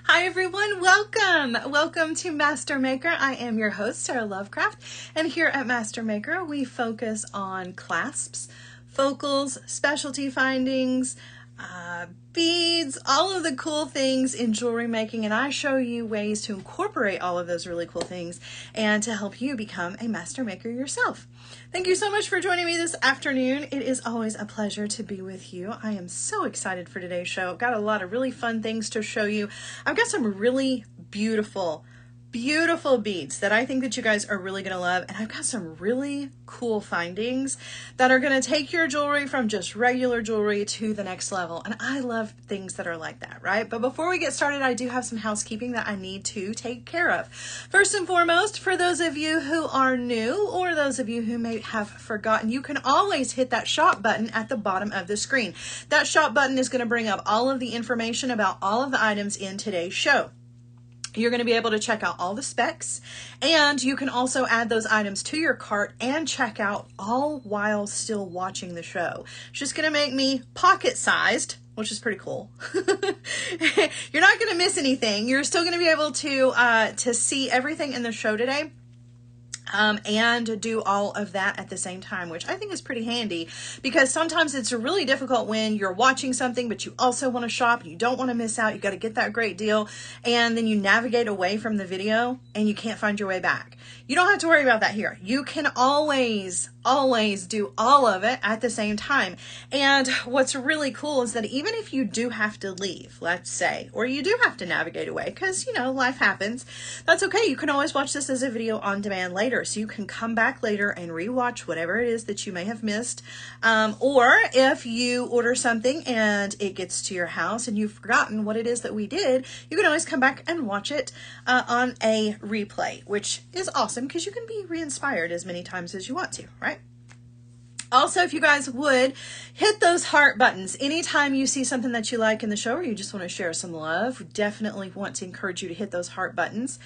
Hi everyone, welcome! Welcome to Master Maker. I am your host, Sara Lovecraft, and here at Master Maker we focus on clasps, focals, specialty findings, beads, all of the cool things in jewelry making, and I show you ways to incorporate all of those really cool things and to help you become a master maker yourself. Thank you so much for joining me this afternoon. It is always a pleasure to be with you. I am so excited for today's show. I've got a lot of really fun things to show you. I've got some really beautiful beads that I think that you guys are really going to love, and I've got some really cool findings that are going to take your jewelry from just regular jewelry to the next level, and I love things that are like that, right? But before we get started, I do have some housekeeping that I need to take care of. First and foremost, for those of you who are new or those of you who may have forgotten, you can always hit that shop button at the bottom of the screen. That shop button is going to bring up all of the information about all of the items in today's show. You're going to be able to check out all the specs, and you can also add those items to your cart and check out all while still watching the show. It's just going to make me pocket-sized, which is pretty cool. You're not going to miss anything. You're still going to be able to see everything in the show today. And do all of that at the same time, which I think is pretty handy, because sometimes it's really difficult when you're watching something but you also want to shop and you don't want to miss out. You got to get that great deal, and then you navigate away from the video and you can't find your way back. You don't have to worry about that here. You can always do all of it at the same time. And what's really cool is that even if you do have to leave, let's say, or you do have to navigate away because, you know, life happens, that's okay. You can always watch this as a video on demand later. So you can come back later and rewatch whatever it is that you may have missed. Or if you order something and it gets to your house and you've forgotten what it is that we did, you can always come back and watch it on a replay, which is awesome because you can be re-inspired as many times as you want to, right? Also, if you guys would hit those heart buttons anytime you see something that you like in the show or you just want to share some love, we definitely want to encourage you to hit those heart buttons.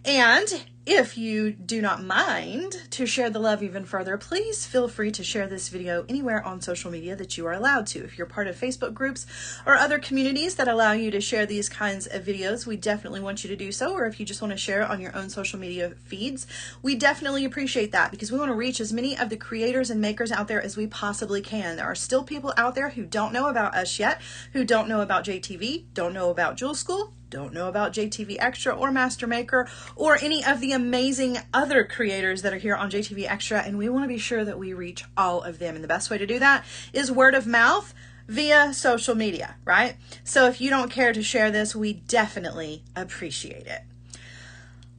And if you do not mind to share the love even further, please feel free to share this video anywhere on social media that you are allowed to. If you're part of Facebook groups or other communities that allow you to share these kinds of videos, we definitely want you to do so. Or if you just want to share it on your own social media feeds, we definitely appreciate that, because we want to reach as many of the creators and makers out there as we possibly can. There are still people out there who don't know about us yet, who don't know about JTV, don't know about Jewel School, don't know about JTV Extra or Master Maker or any of the amazing other creators that are here on JTV Extra, and we want to be sure that we reach all of them. And the best way to do that is word of mouth via social media, right? So if you don't care to share this, we definitely appreciate it.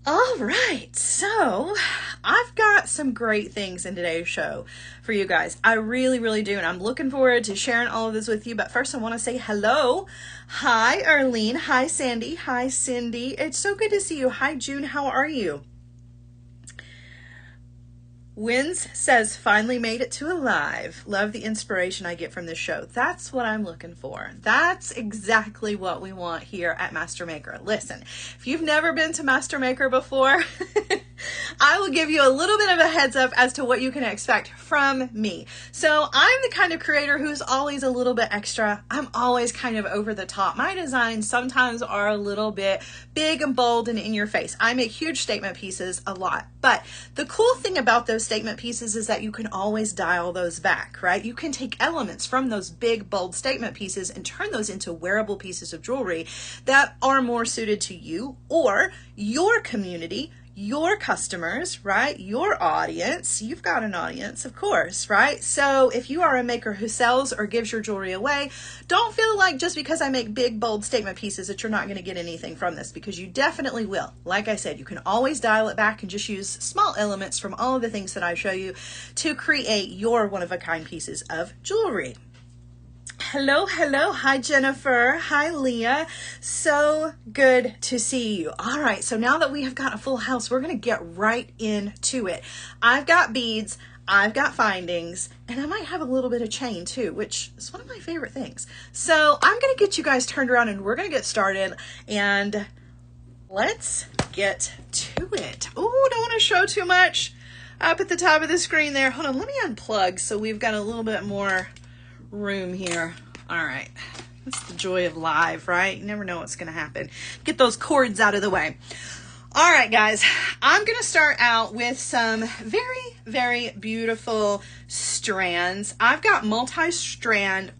All right, so I've got some great things in today's show for you guys. I really do, and I'm looking forward to sharing all of this with you. But first I want to say hello. Hi, Arlene. Hi, Sandy. Hi, Cindy. It's so good to see you. Hi, June. How are you? Wins says, finally made it to a live. Love the inspiration I get from this show. That's what I'm looking for. That's exactly what we want here at Master Maker. Listen, if you've never been to Master Maker before, I will give you a little bit of a heads up as to what you can expect from me. So I'm the kind of creator who's always a little bit extra. I'm always kind of over the top. My designs sometimes are a little bit big and bold and in your face. I make huge statement pieces a lot, but the cool thing about those statement pieces is that you can always dial those back, right? You can take elements from those big, bold statement pieces and turn those into wearable pieces of jewelry that are more suited to you or your community, your customers, right? Your audience. You've got an audience, of course, right? So if you are a maker who sells or gives your jewelry away, don't feel like just because I make big, bold statement pieces that you're not going to get anything from this, because you definitely will. Like I said, you can always dial it back and just use small elements from all of the things that I show you to create your one-of-a-kind pieces of jewelry. Hello. Hi, Jennifer. Hi, Leah. So good to see you. All right. So now that we have got a full house, we're going to get right into it. I've got beads. I've got findings, and I might have a little bit of chain too, which is one of my favorite things. So I'm going to get you guys turned around and we're going to get started, and let's get to it. Oh, don't want to show too much up at the top of the screen there. Hold on. Let me unplug so we've got a little bit more room here. All right. That's the joy of live, right? You never know what's going to happen. Get those cords out of the way. All right, guys, I'm going to start out with some very, very beautiful strands. I've got multi-stone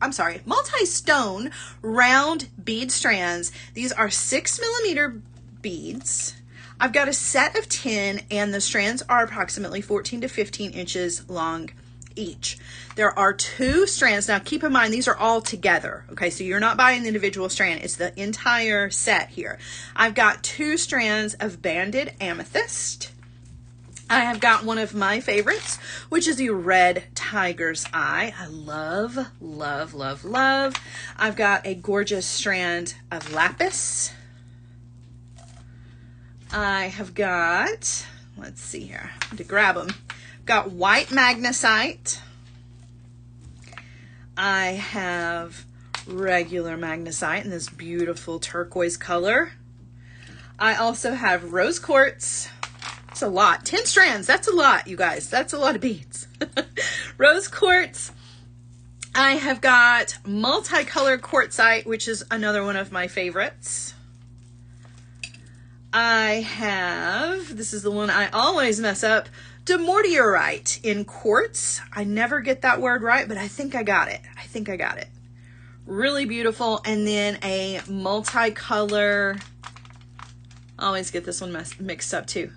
round bead strands. These are 6mm beads. I've got a set of 10, and the strands are approximately 14 to 15 inches long each. There are 2 strands. Now keep in mind, these are all together. Okay, so you're not buying the individual strand. It's the entire set here. I've got 2 strands of banded amethyst. I have got one of my favorites, which is the red tiger's eye. I love, love, love, love. I've got a gorgeous strand of lapis. I have got, let's see here, I have to grab them. Got white magnesite. I have regular magnesite in this beautiful turquoise color. I also have rose quartz. It's a lot. 10 strands. That's a lot, you guys. That's a lot of beads. Rose quartz. I have got multicolored quartzite, which is another one of my favorites. I have, this is the one I always mess up, demortierite in quartz. I never get that word right, but I think I got it. I think I got it. Really beautiful. And then a multicolor, I always get this one mixed up too.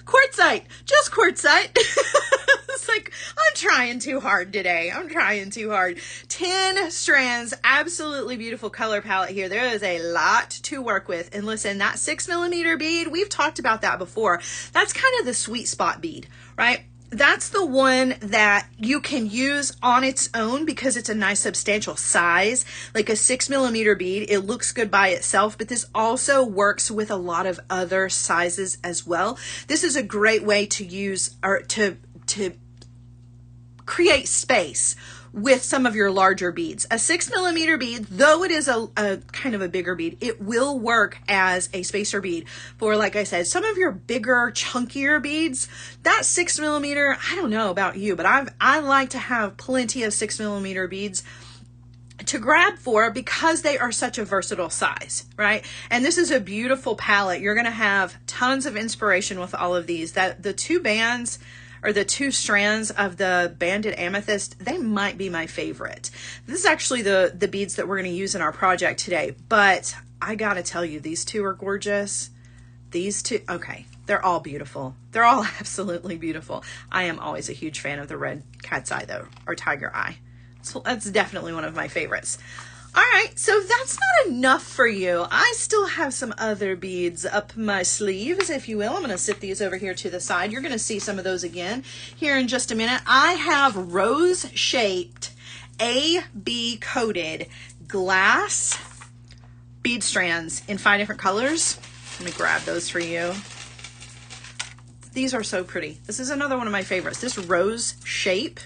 Quartzite, just quartzite. It's like, I'm trying too hard today. I'm trying too hard. 10 strands, absolutely beautiful color palette here. There is a lot to work with. And listen, that 6mm bead, we've talked about that before. That's kind of the sweet spot bead, right? That's the one that you can use on its own because it's a nice substantial size, like a 6mm bead. It looks good by itself, but this also works with a lot of other sizes as well. This is a great way to use or to create space with some of your larger beads. A 6mm bead, though it is a kind of a bigger bead, it will work as a spacer bead for, like I said, some of your bigger, chunkier beads. That 6mm, I don't know about you, but I like to have plenty of 6mm beads to grab for because they are such a versatile size, right? And this is a beautiful palette. You're going to have tons of inspiration with all of these. That the 2 bands or the 2 strands of the banded amethyst, they might be my favorite. This is actually the beads that we're going to use in our project today, but I gotta tell you, these 2 are gorgeous. These 2, okay, they're all beautiful. They're all absolutely beautiful. I am always a huge fan of the red cat's eye though, or tiger eye. So that's definitely one of my favorites. All right, so that's not enough for you. I still have some other beads up my sleeves, if you will. I'm going to sit these over here to the side. You're going to see some of those again here in just a minute. I have rose-shaped, AB coated glass bead strands in 5 different colors. Let me grab those for you. These are so pretty. This is another one of my favorites. This rose shape,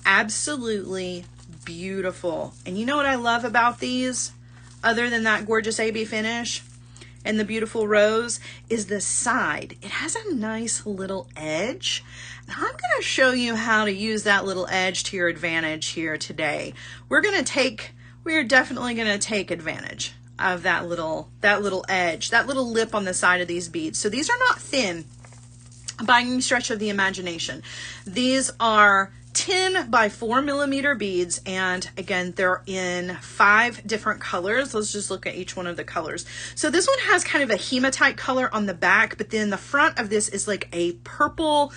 absolutely beautiful. And you know what I love about these, other than that gorgeous AB finish and the beautiful rose, is the side. It has a nice little edge. Now I'm going to show you how to use that little edge to your advantage here today. We're definitely going to take advantage of that little edge, that little lip on the side of these beads. So these are not thin by any stretch of the imagination. These are 10 by 4mm beads, and again, they're in 5 different colors. Let's just look at each one of the colors. So this one has kind of a hematite color on the back, but then the front of this is like a purple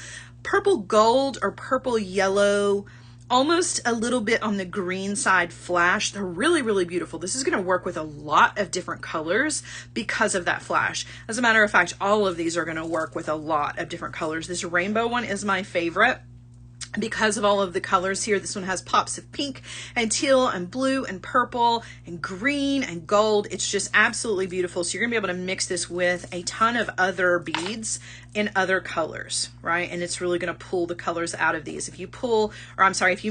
gold or purple yellow, almost a little bit on the green side flash. They're really, really beautiful. This is going to work with a lot of different colors because of that flash. As a matter of fact, all of these are going to work with a lot of different colors. This rainbow one is my favorite because of all of the colors here. This one has pops of pink and teal and blue and purple and green and gold. It's just absolutely beautiful. So you're gonna be able to mix this with a ton of other beads in other colors, right? And it's really gonna pull the colors out of these. If you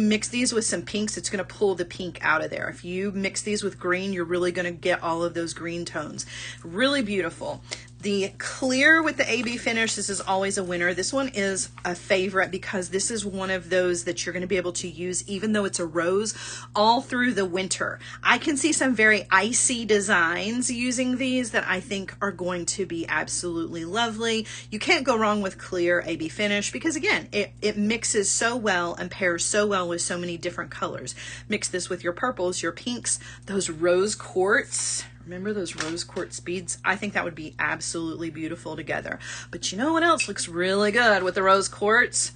mix these with some pinks, it's gonna pull the pink out of there. If you mix these with green, you're really gonna get all of those green tones. Really beautiful. The clear with the AB finish, this is always a winner. This one is a favorite because this is one of those that you're going to be able to use even though it's a rose all through the winter. I can see some very icy designs using these that I think are going to be absolutely lovely. You can't go wrong with clear AB finish because again, it mixes so well and pairs so well with so many different colors. Mix this with your purples, your pinks, those rose quartz. Remember those rose quartz beads? I think that would be absolutely beautiful together. But you know what else looks really good with the rose quartz?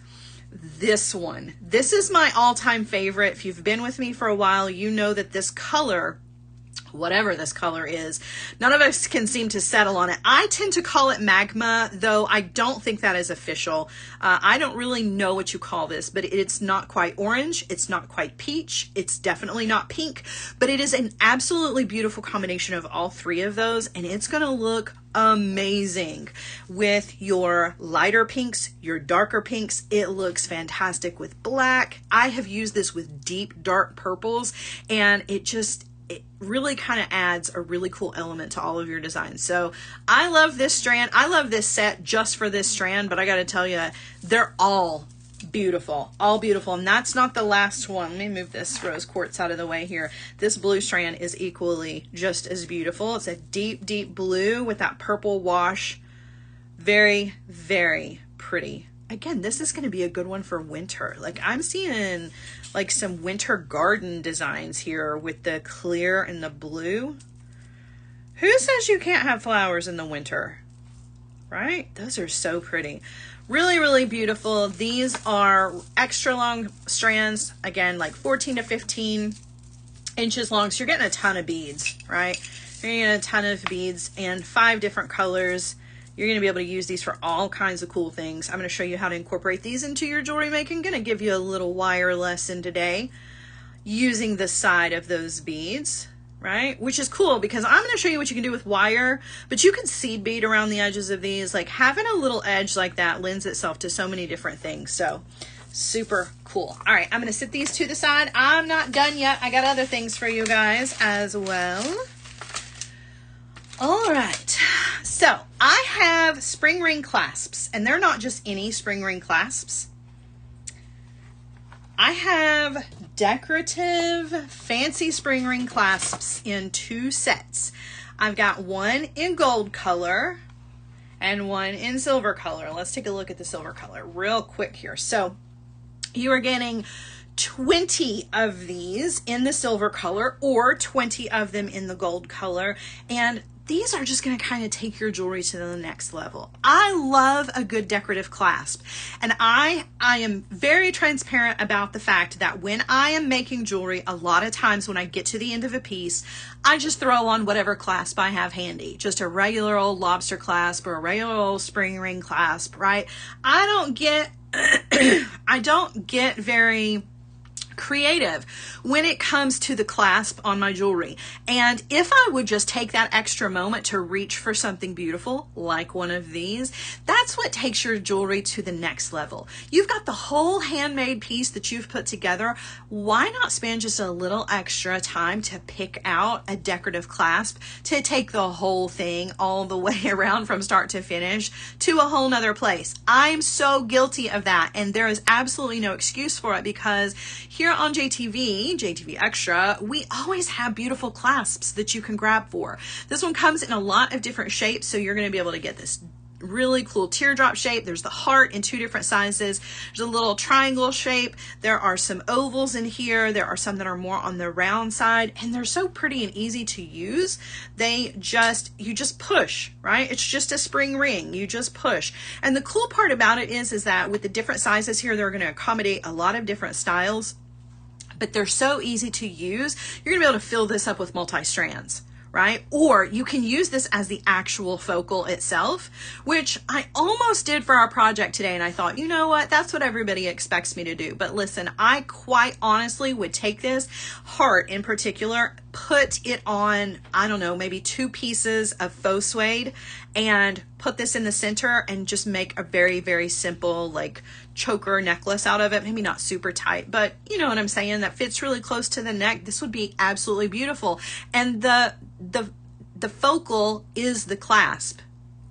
This one. This is my all-time favorite. If you've been with me for a while, you know that this color, whatever this color is, none of us can seem to settle on it. I tend to call it magma, though I don't think that is official. I don't really know what you call this, but it's not quite orange. It's not quite peach. It's definitely not pink, but it is an absolutely beautiful combination of all three of those, and it's going to look amazing with your lighter pinks, your darker pinks. It looks fantastic with black. I have used this with deep dark purples, and it really kind of adds a really cool element to all of your designs. So I love this strand. I love this set just for this strand, but I got to tell you, they're all beautiful, and that's not the last one. Let me move this rose quartz out of the way here. This blue strand is equally just as beautiful. It's a deep, deep blue with that purple wash. Very, very pretty. Again, this is going to be a good one for winter. Like I'm seeing like some winter garden designs here with the clear and the blue. Who says you can't have flowers in the winter? Right? Those are so pretty. Really, really beautiful. These are extra long strands. Again, like 14 to 15 inches long. So you're getting a ton of beads, right? You're getting a ton of beads and 5 different colors. You're going to be able to use these for all kinds of cool things. I'm going to show you how to incorporate these into your jewelry making. I'm going to give you a little wire lesson today using the side of those beads, right? Which is cool because I'm going to show you what you can do with wire, but you can seed bead around the edges of these. Like having a little edge like that lends itself to so many different things. So super cool. All right, I'm going to sit these to the side. I'm not done yet. I got other things for you guys as well. All right, so I have spring ring clasps, and they're not just any spring ring clasps. I have decorative fancy spring ring clasps in 2 sets. I've got one in gold color and one in silver color. Let's take a look at the silver color real quick here. So you are getting 20 of these in the silver color or 20 of them in the gold color, and these are just going to kind of take your jewelry to the next level. I love a good decorative clasp, and I am very transparent about the fact that when I am making jewelry, a lot of times when I get to the end of a piece, I just throw on whatever clasp I have handy, just a regular old lobster clasp or a regular old spring ring clasp, right? I don't get very creative when it comes to the clasp on my jewelry. And if I would just take that extra moment to reach for something beautiful like one of these, that's what takes your jewelry to the next level. You've got the whole handmade piece that you've put together. Why not spend just a little extra time to pick out a decorative clasp to take the whole thing all the way around from start to finish to a whole nother place? I'm so guilty of that, and there is absolutely no excuse for it because here on JTV Extra, we always have beautiful clasps that you can grab for. This one comes in a lot of different shapes, so you're going to be able to get this really cool teardrop shape. There's the heart in 2 different sizes. There's a little triangle shape. There are some ovals in here. There are some that are more on the round side, and they're so pretty and easy to use. You just push, right? It's just a spring ring. You just push. And the cool part about it is that with the different sizes here, they're going to accommodate a lot of different styles, but they're so easy to use. You're gonna be able to fill this up with multi-strands, right? Or you can use this as the actual focal itself, which I almost did for our project today. And I thought, you know what? That's what everybody expects me to do. But listen, I quite honestly would take this heart in particular, put it on, I don't know, maybe 2 pieces of faux suede and put this in the center and just make a very, very simple like choker necklace out of it. Maybe not super tight, but you know what I'm saying? That fits really close to the neck. This would be absolutely beautiful. And the focal is the clasp,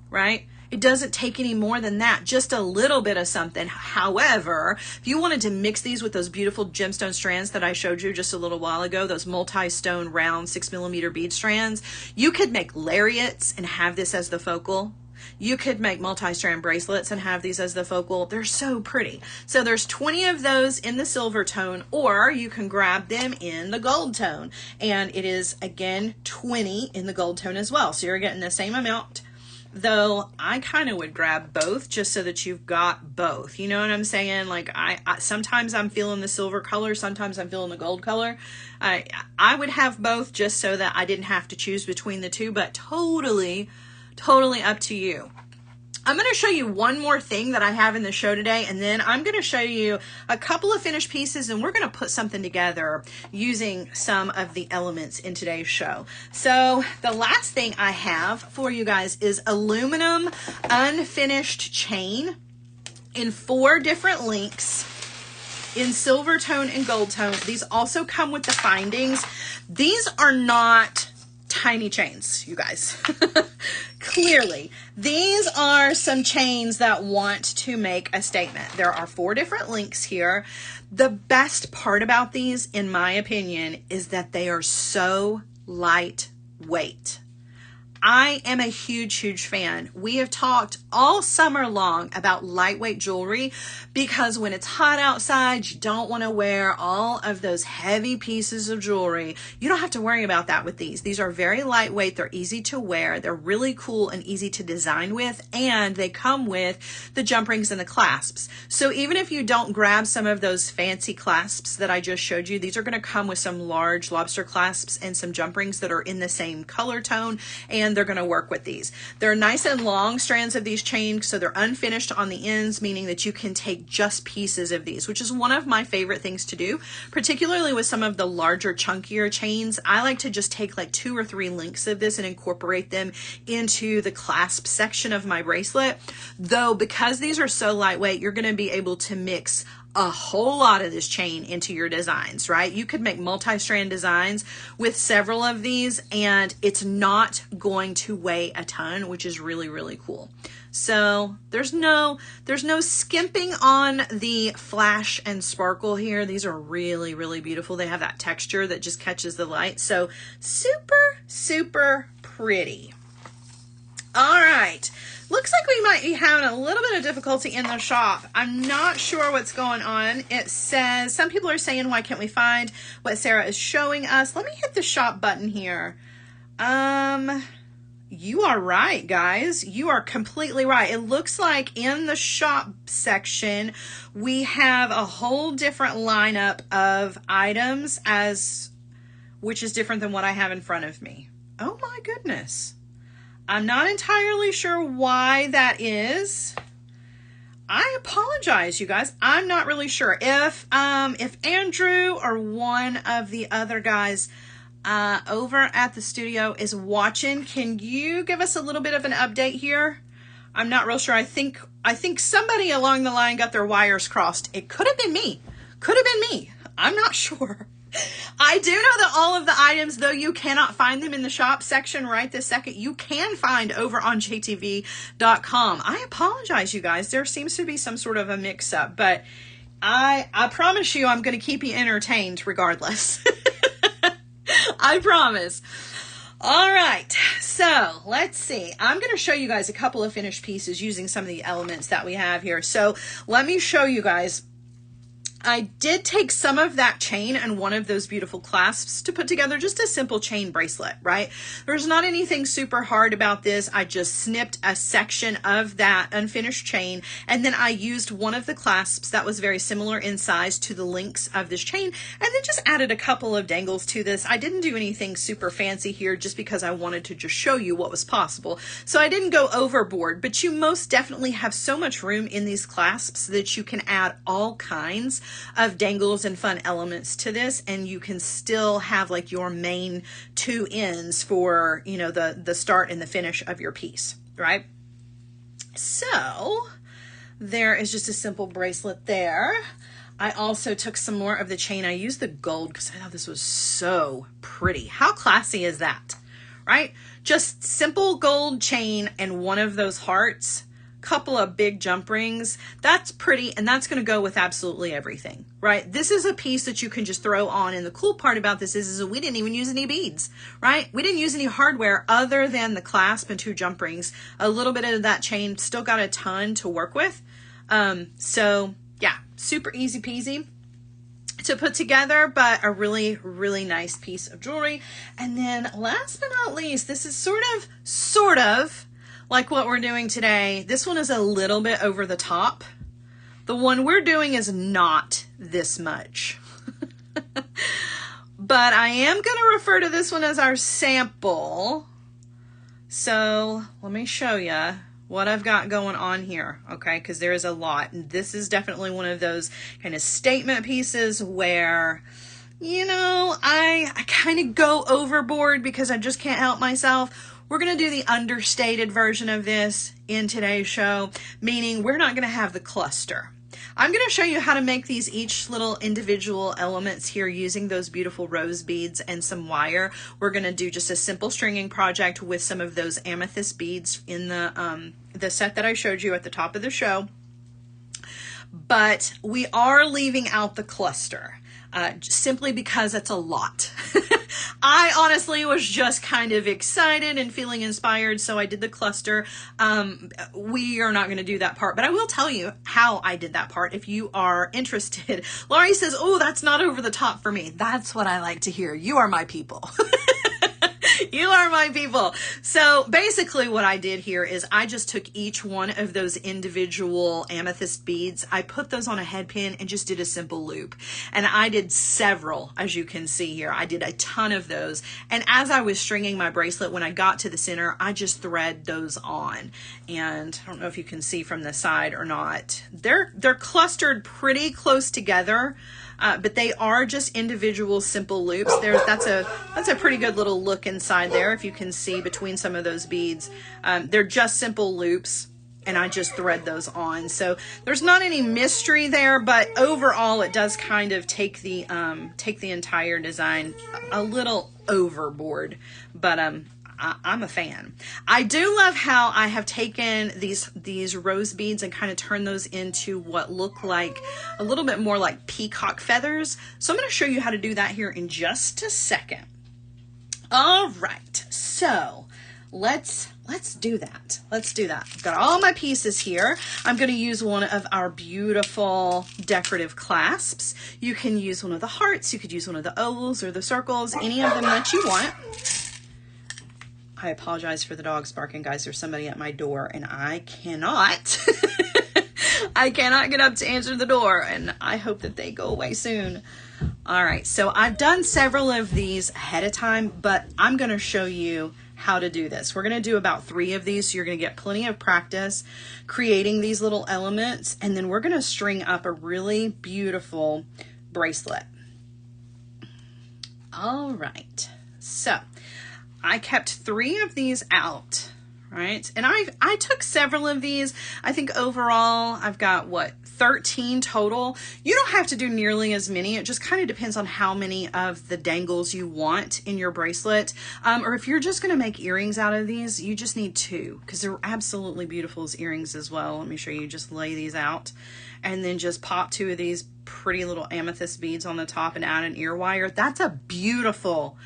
right? It doesn't take any more than that, just a little bit of something. However, if you wanted to mix these with those beautiful gemstone strands that I showed you just a little while ago, those multi-stone round 6mm bead strands, you could make lariats and have this as the focal. You could make multi-strand bracelets and have these as the focal. They're so pretty. So there's 20 of those in the silver tone, or you can grab them in the gold tone. And it is, again, 20 in the gold tone as well. So you're getting the same amount. Though I kind of would grab both just so that you've got both. You know what I'm saying? Like I sometimes I'm feeling the silver color, sometimes I'm feeling the gold color. I would have both just so that I didn't have to choose between the two, but totally up to you. I'm going to show you one more thing that I have in the show today, and then I'm going to show you a couple of finished pieces, and we're going to put something together using some of the elements in today's show. So the last thing I have for you guys is aluminum unfinished chain in 4 different links in silver tone and gold tone. These also come with the findings. These are not tiny chains, you guys. Clearly, these are some chains that want to make a statement. There are 4 different links here. The best part about these, in my opinion, is that they are so lightweight. I am a huge fan. We have talked all summer long about lightweight jewelry because when it's hot outside, you don't want to wear all of those heavy pieces of jewelry. You don't have to worry about that with these. These are very lightweight. They're easy to wear. They're really cool and easy to design with, and they come with the jump rings and the clasps. So even if you don't grab some of those fancy clasps that I just showed you, these are going to come with some large lobster clasps and some jump rings that are in the same color tone, and they're going to work with these. They're nice and long strands of these chains, so they're unfinished on the ends, meaning that you can take just pieces of these, which is one of my favorite things to do, particularly with some of the larger, chunkier chains. I like to just take like 2 or 3 links of this and incorporate them into the clasp section of my bracelet. Though, because these are so lightweight, you're going to be able to mix a whole lot of this chain into your designs, right? You could make multi-strand designs with several of these, and it's not going to weigh a ton, which is really cool. So there's no skimping on the flash and sparkle here. These are really beautiful. They have that texture that just catches the light. So super pretty. All right. Looks like we might be having a little bit of difficulty in the shop. I'm not sure what's going on. It says, some people are saying, why can't we find what Sara is showing us? Let me hit the shop button here. You are right, guys. You are completely right. It looks like in the shop section, we have a whole different lineup of items, which is different than what I have in front of me. Oh my goodness. I'm not entirely sure why that is. I apologize, you guys. I'm not really sure. If Andrew or one of the other guys over at the studio is watching, can you give us a little bit of an update here? I'm not real sure. I think somebody along the line got their wires crossed. It could have been me. Could have been me. I'm not sure. I do know that all of the items, though you cannot find them in the shop section right this second, you can find over on JTV.com. I apologize, you guys. There seems to be some sort of a mix-up, but I promise you I'm going to keep you entertained regardless. I promise. All right, so let's see. I'm going to show you guys a couple of finished pieces using some of the elements that we have here. So let me show you guys. I did take some of that chain and one of those beautiful clasps to put together just a simple chain bracelet, right? There's not anything super hard about this. I just snipped a section of that unfinished chain, and then I used one of the clasps that was very similar in size to the links of this chain, and then just added a couple of dangles to this. I didn't do anything super fancy here just because I wanted to just show you what was possible. So I didn't go overboard, but you most definitely have so much room in these clasps that you can add all kinds of dangles and fun elements to this, and you can still have like your main 2 ends for, you know, the start and the finish of your piece, right? So there is just a simple bracelet there. I also took some more of the chain. I used the gold because I thought this was so pretty. How classy is that? right? Just simple gold chain and one of those hearts, couple of big jump rings. That's pretty, and that's going to go with absolutely everything, right? This is a piece that you can just throw on, and the cool part about this is that we didn't even use any beads, right? We didn't use any hardware other than the clasp and 2 jump rings. A little bit of that chain, still got a ton to work with. So yeah, super easy peasy to put together, but a really, really nice piece of jewelry. And then last but not least, this is sort of like what we're doing today. This one is a little bit over the top. The one we're doing is not this much. But I am going to refer to this one as our sample. So let me show you what I've got going on here, okay? Because there is a lot. And this is definitely one of those kind of statement pieces where, you know, I kind of go overboard because I just can't help myself. We're going to do the understated version of this in today's show, meaning we're not going to have the cluster. I'm going to show you how to make these each little individual elements here using those beautiful rose beads and some wire. We're going to do just a simple stringing project with some of those amethyst beads in the set that I showed you at the top of the show. But we are leaving out the cluster simply because it's a lot. I honestly was just kind of excited and feeling inspired, so I did the cluster. We are not going to do that part, but I will tell you how I did that part if you are interested. Laurie says, oh, that's not over the top for me. That's what I like to hear. You are my people. You are my people. So basically what I did here is I just took each one of those individual amethyst beads. I put those on a head pin and just did a simple loop. And I did several, as you can see here. I did a ton of those. And as I was stringing my bracelet, when I got to the center, I just thread those on. And I don't know if you can see from the side or not. They're clustered pretty close together. But they are just individual simple loops. That's a pretty good little look inside there, if you can see between some of those beads. They're just simple loops, and I just thread those on. So there's not any mystery there, but overall it does kind of take the entire design a little overboard. But I'm a fan. I do love how I have taken these rose beads and kind of turned those into what look like a little bit more like peacock feathers. So I'm going to show you how to do that here in just a second. All right, so let's do that. Let's do that. I've got all my pieces here. I'm going to use one of our beautiful decorative clasps. You can use one of the hearts. You could use one of the ovals or the circles, any of them that you want. I apologize for the dogs barking, guys. There's somebody at my door and I cannot get up to answer the door, and I hope that they go away soon. All right, so I've done several of these ahead of time, but I'm going to show you how to do this. We're going to do about 3 of these, so you're going to get plenty of practice creating these little elements, and then we're going to string up a really beautiful bracelet. All right, so I kept 3 of these out, right? And I took several of these. I think overall I've got, what, 13 total. You don't have to do nearly as many. It just kind of depends on how many of the dangles you want in your bracelet. Or if you're just going to make earrings out of these, you just need 2 because they're absolutely beautiful as earrings as well. Let me show you. Just lay these out and then just pop 2 of these pretty little amethyst beads on the top and add an ear wire. That's a beautiful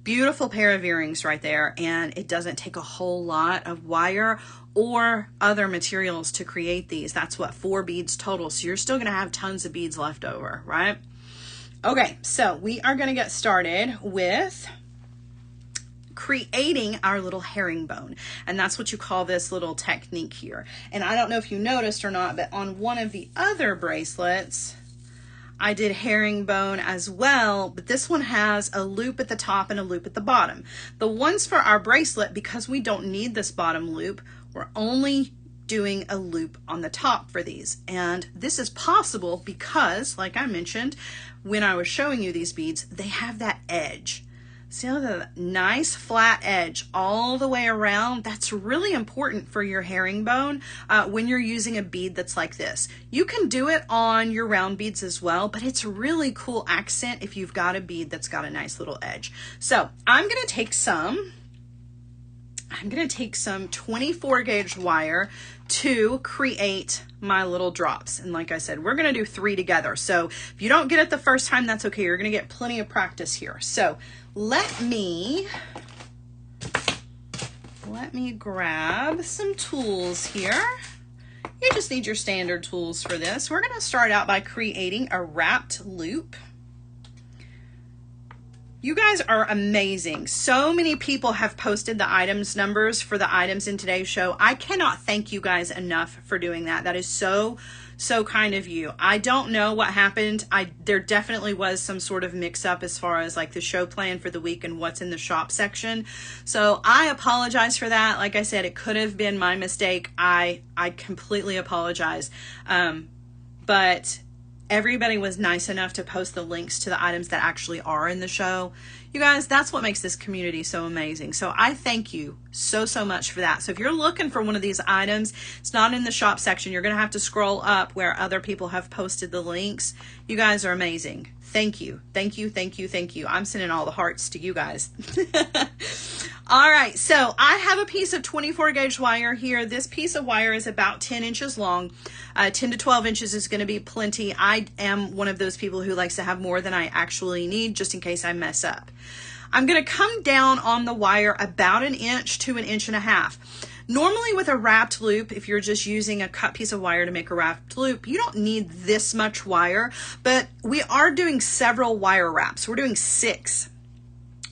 pair of earrings right there, and it doesn't take a whole lot of wire or other materials to create these. That's what, 4 beads total, so you're still gonna have tons of beads left over, right? Okay, so we are gonna get started with creating our little herringbone, and that's what you call this little technique here. And I don't know if you noticed or not, but on one of the other bracelets I did herringbone as well, but this one has a loop at the top and a loop at the bottom. The ones for our bracelet, because we don't need this bottom loop, we're only doing a loop on the top for these. And this is possible because, like I mentioned, when I was showing you these beads, they have that edge. See how the nice flat edge all the way around? That's really important for your herringbone when you're using a bead that's like this. You can do it on your round beads as well, but it's a really cool accent if you've got a bead that's got a nice little edge. So I'm gonna take some I'm going to take some 24 gauge wire to create my little drops. And like I said, we're going to do 3 together. So if you don't get it the first time, that's okay. You're going to get plenty of practice here. So let me grab some tools here. You just need your standard tools for this. We're going to start out by creating a wrapped loop. You guys are amazing. So many people have posted the items numbers for the items in today's show. I cannot thank you guys enough for doing that. That is so kind of you. I don't know what happened. There definitely was some sort of mix up as far as like the show plan for the week and what's in the shop section. So I apologize for that. Like I said, it could have been my mistake. I completely apologize. But everybody was nice enough to post the links to the items that actually are in the show. You guys, that's what makes this community so amazing. So I thank you so much for that. So if you're looking for one of these items, it's not in the shop section. You're going to have to scroll up where other people have posted the links. You guys are amazing. Thank you. Thank you. Thank you. Thank you. I'm sending all the hearts to you guys. All right. So I have a piece of 24 gauge wire here. This piece of wire is about 10 inches long. 10 to 12 inches is going to be plenty. I am one of those people who likes to have more than I actually need just in case I mess up. I'm going to come down on the wire about 1 inch to 1.5 inches. Normally with a wrapped loop, if you're just using a cut piece of wire to make a wrapped loop, you don't need this much wire, but we are doing several wire wraps. We're doing 6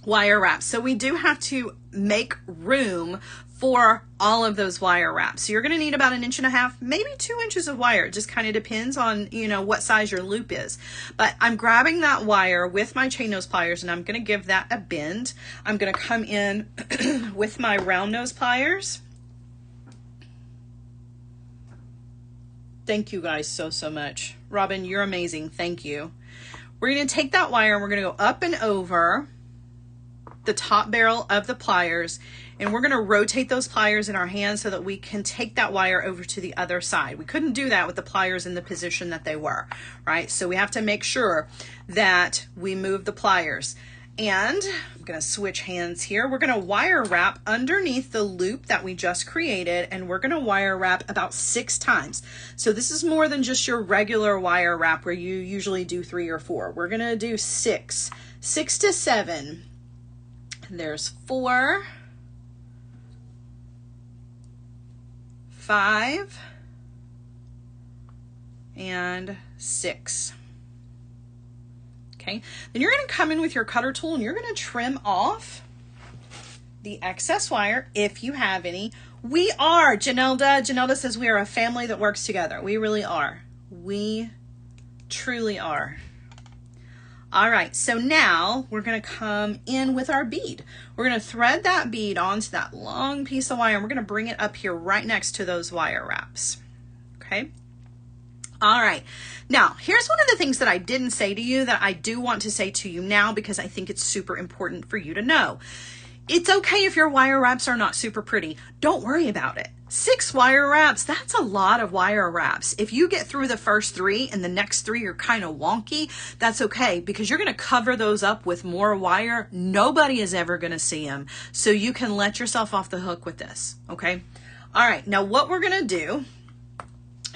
wire wraps. So we do have to make room for all of those wire wraps. So you're going to need about 1.5 inches, maybe 2 inches of wire. It just kind of depends on, you know, what size your loop is. But I'm grabbing that wire with my chain nose pliers and I'm going to give that a bend. I'm going to come in with my round nose pliers. Thank you guys so much. Robin, you're amazing. Thank you. We're going to take that wire and we're going to go up and over the top barrel of the pliers, and we're going to rotate those pliers in our hands so that we can take that wire over to the other side. We couldn't do that with the pliers in the position that they were, right? So we have to make sure that we move the pliers. And I'm going to switch hands here. We're going to wire wrap underneath the loop that we just created, and we're going to wire wrap about 6 times. So this is more than just your regular wire wrap where you usually do 3 or 4. We're going to do 6 to 7. There's 4, 5, and 6. Okay, then you're going to come in with your cutter tool and you're going to trim off the excess wire if you have any. We are, Janelda says we are a family that works together. We really are. We truly are. All right, so now we're going to come in with our bead. We're going to thread that bead onto that long piece of wire and we're going to bring it up here right next to those wire wraps. Okay. All right. Now, here's one of the things that I didn't say to you that I do want to say to you now because I think it's super important for you to know. It's okay if your wire wraps are not super pretty. Don't worry about it. 6 wire wraps, that's a lot of wire wraps. If you get through the first 3 and the next 3 are kind of wonky, that's okay because you're going to cover those up with more wire. Nobody is ever going to see them. So you can let yourself off the hook with this. Okay. All right. Now what we're going to do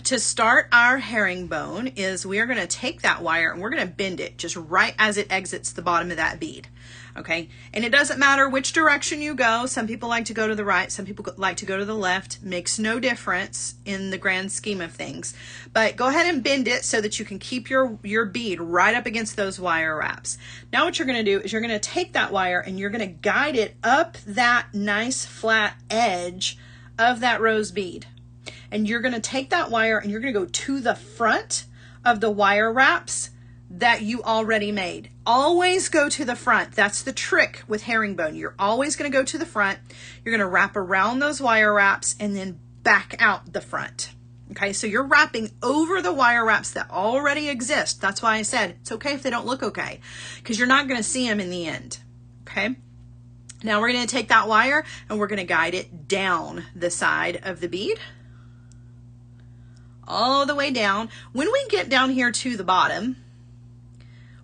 to start our herringbone is we are going to take that wire and we're going to bend it just right as it exits the bottom of that bead. Okay, and it doesn't matter which direction you go. Some people like to go to the right, some people like to go to the left. Makes no difference in the grand scheme of things. But go ahead and bend it so that you can keep your bead right up against those wire wraps. Now what you're going to do is you're going to take that wire and you're going to guide it up that nice flat edge of that rose bead. And you're going to take that wire and you're going to go to the front of the wire wraps that you already made. Always go to the front. That's the trick with herringbone. You're always going to go to the front. You're going to wrap around those wire wraps and then back out the front. Okay, so you're wrapping over the wire wraps that already exist. That's why I said it's okay if they don't look okay, because you're not going to see them in the end. Okay, now we're going to take that wire and we're going to guide it down the side of the bead, all the way down. When we get down here to the bottom,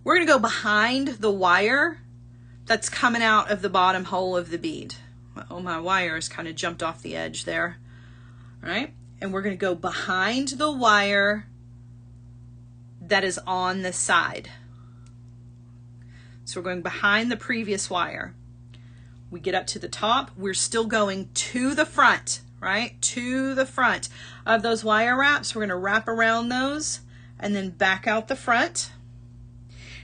we're going to go behind the wire that's coming out of the bottom hole of the bead. Oh, my wire has kind of jumped off the edge there. All right, and we're going to go behind the wire that is on the side. So we're going behind the previous wire. We get up to the top. We're still going to the front, right? To the front of those wire wraps. We're going to wrap around those and then back out the front.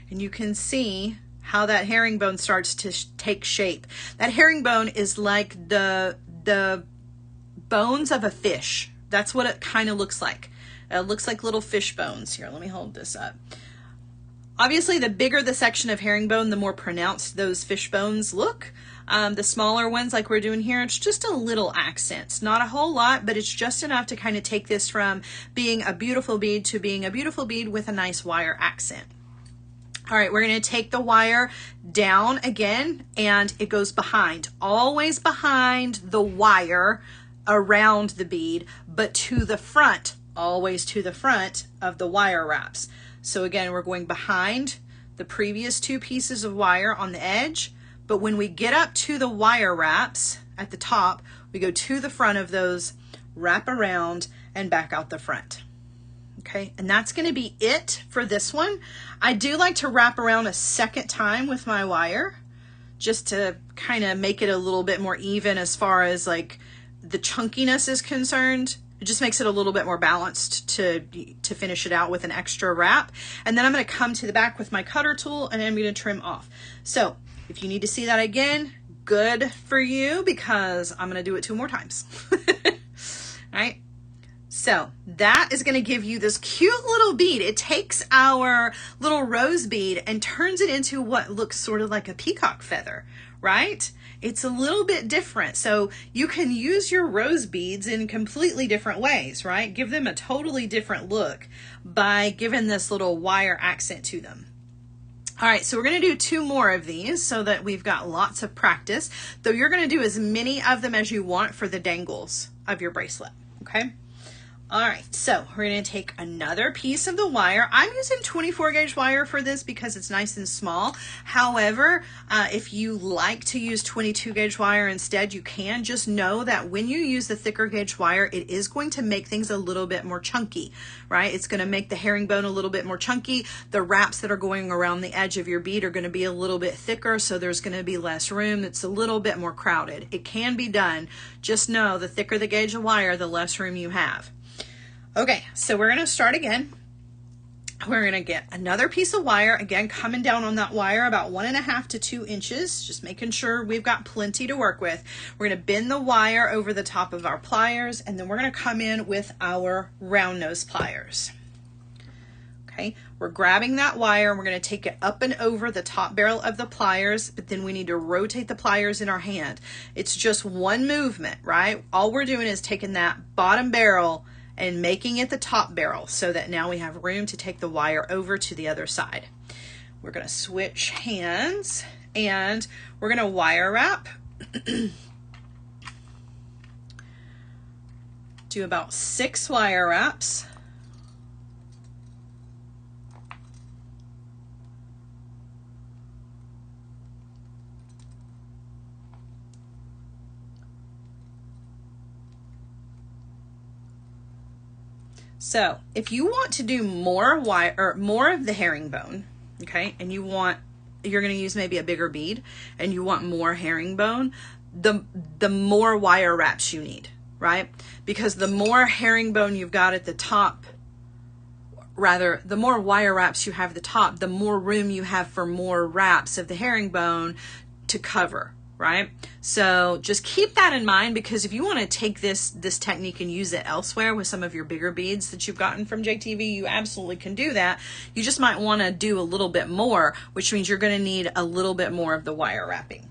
And you can see how that herringbone starts to take shape. That herringbone is like the bones of a fish. That's what it kind of looks like. It looks like little fish bones. Here, let me hold this up. Obviously, the bigger the section of herringbone, the more pronounced those fish bones look. The smaller ones like we're doing here, it's just a little accent. Not a whole lot, but it's just enough to kind of take this from being a beautiful bead to being a beautiful bead with a nice wire accent. All right, we're going to take the wire down again, and it goes behind, always behind the wire around the bead, but to the front, always to the front of the wire wraps. So again, we're going behind the previous two pieces of wire on the edge, but when we get up to the wire wraps at the top, we go to the front of those, wrap around, and back out the front. Okay, and that's going to be it for this one. I do like to wrap around a second time with my wire just to kind of make it a little bit more even as far as like the chunkiness is concerned. It just makes it a little bit more balanced to finish it out with an extra wrap. And then I'm going to come to the back with my cutter tool and I'm going to trim off. So if you need to see that again, good for you, because I'm going to do it 2 more times. All right. So that is going to give you this cute little bead. It takes our little rose bead and turns it into what looks sort of like a peacock feather, right? It's a little bit different. So you can use your rose beads in completely different ways, right? Give them a totally different look by giving this little wire accent to them. All right, so we're going to do 2 more of these so that we've got lots of practice, though you're going to do as many of them as you want for the dangles of your bracelet, okay? All right, so we're going to take another piece of the wire. I'm using 24 gauge wire for this because it's nice and small. However, if you like to use 22 gauge wire instead, you can. Just know that when you use the thicker gauge wire, it is going to make things a little bit more chunky, right? It's going to make the herringbone a little bit more chunky. The wraps that are going around the edge of your bead are going to be a little bit thicker, so there's going to be less room. It's a little bit more crowded. It can be done. Just know the thicker the gauge of wire, the less room you have. Okay, so we're going to start again. We're going to get another piece of wire, again, coming down on that wire about 1.5 to 2 inches, just making sure we've got plenty to work with. We're going to bend the wire over the top of our pliers, and then we're going to come in with our round nose pliers. Okay, we're grabbing that wire, and we're going to take it up and over the top barrel of the pliers, but then we need to rotate the pliers in our hand. It's just one movement, right? All we're doing is taking that bottom barrel and making it the top barrel so that now we have room to take the wire over to the other side. We're going to switch hands and we're going to wire wrap. Do about 6 wire wraps. So if you want to do more wire or more of the herringbone, okay, and you're going to use maybe a bigger bead and you want more herringbone, the more wire wraps you need, right? Because the more herringbone you've got at the top, rather, the more wire wraps you have at the top, the more room you have for more wraps of the herringbone to cover, right? So just keep that in mind, because if you want to take this technique and use it elsewhere with some of your bigger beads that you've gotten from JTV, you absolutely can do that. You just might want to do a little bit more, which means you're going to need a little bit more of the wire wrapping.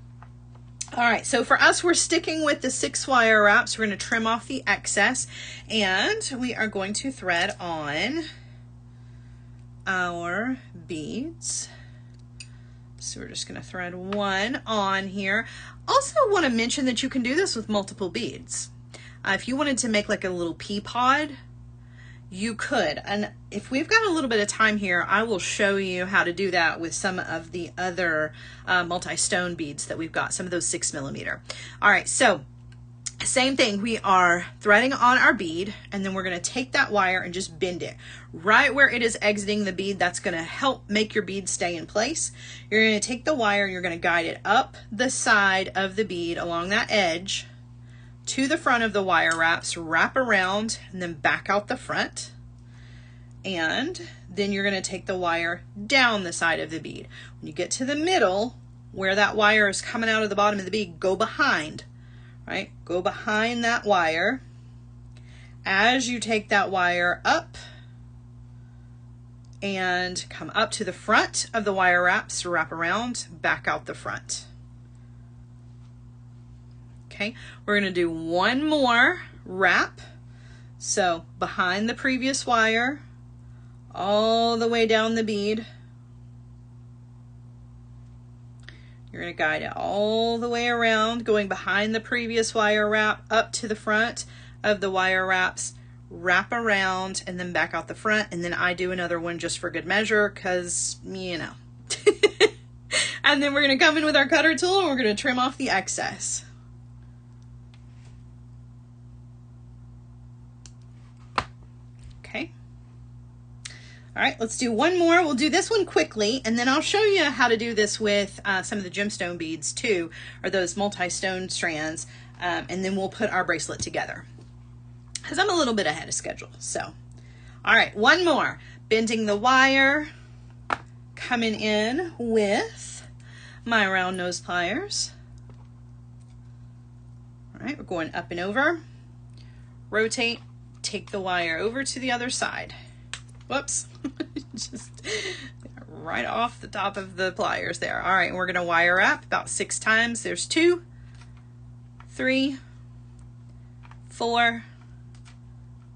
All right, so for us, we're sticking with the 6 wire wraps. We're going to trim off the excess, and we are going to thread on our beads. So we're just going to thread 1 on here. Also want to mention that you can do this with multiple beads. If you wanted to make like a little pea pod, you could. And if we've got a little bit of time here, I will show you how to do that with some of the other multi-stone beads that we've got, some of those 6mm. All right, so same thing, we are threading on our bead, and then we're going to take that wire and just bend it right where it is exiting the bead. That's going to help make your bead stay in place. You're going to take the wire and you're going to guide it up the side of the bead along that edge to the front of the wire wraps, wrap around, and then back out the front. And then you're going to take the wire down the side of the bead. When you get to the middle where that wire is coming out of the bottom of the bead, go behind. Right? Go behind that wire. As you take that wire up and come up to the front of the wire wraps, wrap around, back out the front. Okay, we're going to do one more wrap. So behind the previous wire, all the way down the bead. You're going to guide it all the way around, going behind the previous wire wrap, up to the front of the wire wraps, wrap around, and then back out the front. And then I do another one just for good measure, because, you know. And then we're going to come in with our cutter tool and we're going to trim off the excess. Okay. All right, let's do one more. We'll do this one quickly, and then I'll show you how to do this with some of the gemstone beads too, or those multi-stone strands, and then we'll put our bracelet together, because I'm a little bit ahead of schedule. So, all right, one more. Bending the wire, coming in with my round nose pliers. All right, we're going up and over. Rotate, take the wire over to the other side. Whoops, just right off the top of the pliers there. All right, and we're gonna wire wrap about 6 times. There's 2, 3, 4,